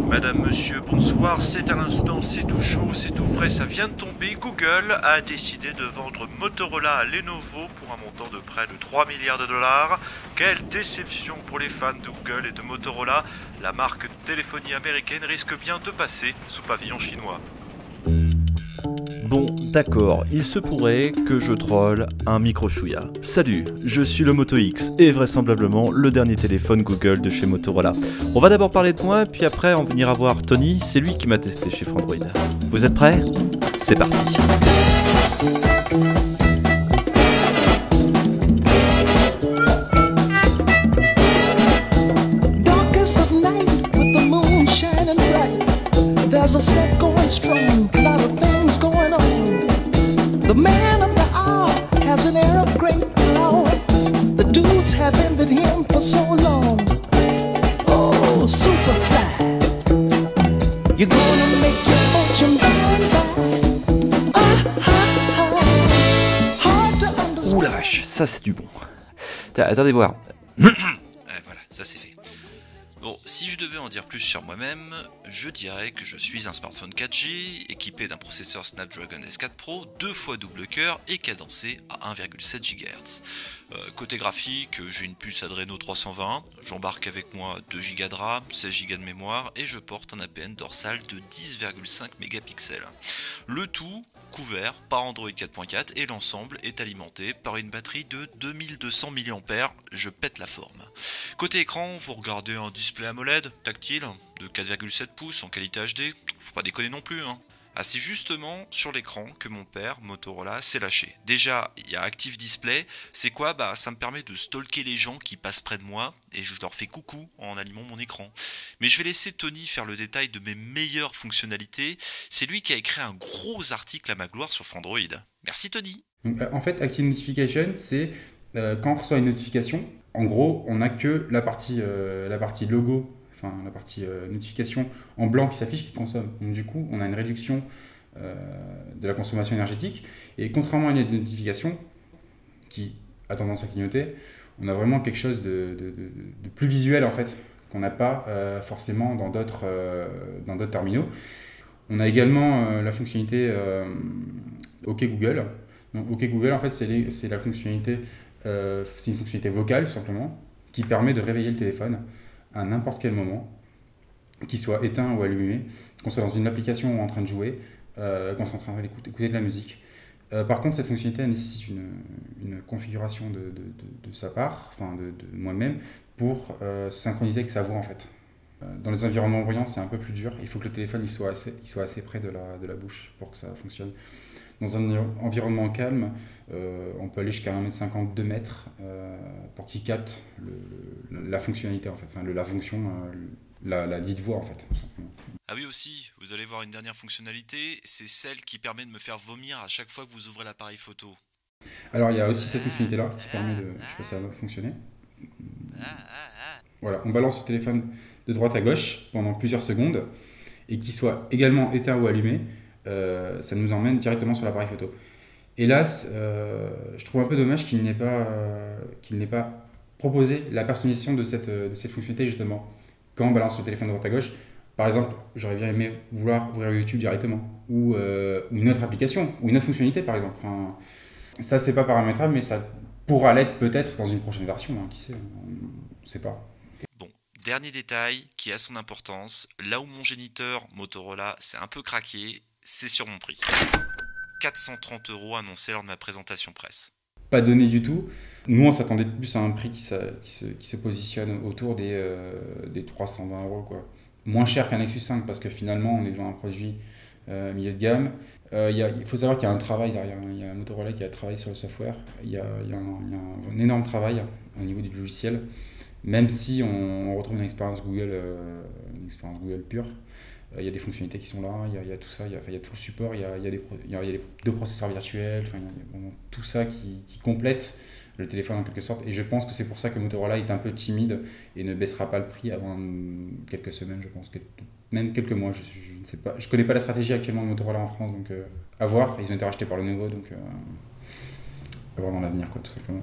Madame, monsieur, bonsoir. C'est à l'instant, c'est tout chaud, c'est tout frais, ça vient de tomber. Google a décidé de vendre Motorola à Lenovo pour un montant de près de 3 milliards de dollars. Quelle déception pour les fans de Google et de Motorola. La marque de téléphonie américaine risque bien de passer sous pavillon chinois. Bon, d'accord, il se pourrait que je troll un micro-chouïa. Salut, je suis le Moto X et vraisemblablement le dernier téléphone Google de chez Motorola. On va d'abord parler de moi, puis après on ira voir Tony, c'est lui qui m'a testé chez Frandroid. Vous êtes prêts? C'est parti. There's a set going strong, a lot of things going on. The man of the hour has an air of great power. The dudes have envied him for so long. Oh, Superfly, you're gonna make your fortune by. Hard to understand. Ouh la vache, ça c'est du bon. Attendez voir. Voilà, ça c'est fait. Bon, si je devais en dire plus sur moi-même, je dirais que je suis un smartphone 4G équipé d'un processeur Snapdragon S4 Pro 2 fois double cœur et cadencé à 1,7 GHz. Côté graphique, j'ai une puce Adreno 320, j'embarque avec moi 2 Go de RAM, 16 Go de mémoire et je porte un APN dorsal de 10,5 mégapixels. Le tout couvert par Android 4.4 et l'ensemble est alimenté par une batterie de 2200 mAh, je pète la forme. Côté écran, vous regardez un display AMOLED tactile de 4,7 pouces en qualité HD, faut pas déconner non plus hein. Ah, c'est justement sur l'écran que mon père, Motorola, s'est lâché. Déjà, il y a Active Display, c'est quoi? Ça me permet de stalker les gens qui passent près de moi et je leur fais coucou en allumant mon écran. Mais je vais laisser Tony faire le détail de mes meilleures fonctionnalités, c'est lui qui a écrit un gros article à ma gloire sur Frandroid. Merci Tony. Donc, en fait, Active Notification, c'est quand on reçoit une notification, en gros, on n'a que la partie logo, enfin la partie notification en blanc qui s'affiche qui consomme. Donc du coup, on a une réduction de la consommation énergétique. Et contrairement à une notification qui a tendance à clignoter, on a vraiment quelque chose de plus visuel en fait, qu'on n'a pas forcément dans d'autres terminaux. On a également la fonctionnalité OK Google. Donc OK Google, en fait, c'est la fonctionnalité, c'est une fonctionnalité vocale tout simplement, qui permet de réveiller le téléphone à n'importe quel moment, qu'il soit éteint ou allumé, qu'on soit dans une application ou en train de jouer, qu'on soit en train d'écouter de la musique. Par contre, cette fonctionnalité elle nécessite une configuration de sa part, enfin de moi-même, pour se synchroniser avec sa voix en fait. Dans les environnements bruyants, c'est un peu plus dur. Il faut que le téléphone il soit assez près de la bouche pour que ça fonctionne. Dans un environnement calme, on peut aller jusqu'à 1,50 m, 2 mètres pour qu'il capte la fonctionnalité en fait, enfin, la fonction, la dite voix en fait. Tout simplement. Ah oui aussi, vous allez voir une dernière fonctionnalité, c'est celle qui permet de me faire vomir à chaque fois que vous ouvrez l'appareil photo. Alors il y a aussi cette fonctionnalité là qui permet de, je sais pas si ça va fonctionner. Voilà, on balance le téléphone de droite à gauche pendant plusieurs secondes et qu'il soit également éteint ou allumé, ça nous emmène directement sur l'appareil photo. Hélas, je trouve un peu dommage qu'il n'ait pas proposé la personnalisation de cette fonctionnalité justement. Quand on balance le téléphone de droite à gauche, par exemple, j'aurais bien aimé vouloir ouvrir YouTube directement ou une autre application ou une autre fonctionnalité par exemple. Enfin, ça c'est pas paramétrable, mais ça pourra l'être peut-être dans une prochaine version, hein, qui sait, on ne sait pas. Bon, dernier détail qui a son importance, là où mon géniteur Motorola s'est un peu craqué, c'est sur mon prix. 430 € annoncé lors de ma présentation presse. Pas donné du tout. Nous, on s'attendait plus à un prix qui se positionne autour des 320 €, quoi. Moins cher qu'un Nexus 5 parce que finalement, on est devant un produit milieu de gamme. Il faut savoir qu'il y a un travail derrière. Il y a Motorola qui a travaillé sur le software. Il y a un énorme travail au niveau du logiciel. Même si on retrouve une expérience Google pure. Il y a des fonctionnalités qui sont là, il y a tout ça, il y a tout le support, il y a les deux processeurs virtuels, enfin, il y a vraiment tout ça qui complète le téléphone en quelque sorte. Et je pense que c'est pour ça que Motorola est un peu timide et ne baissera pas le prix avant quelques semaines, je pense, même quelques mois. Je ne sais pas, je connais pas la stratégie actuellement de Motorola en France, donc à voir. Ils ont été rachetés par Lenovo, donc à voir dans l'avenir, quoi, tout simplement.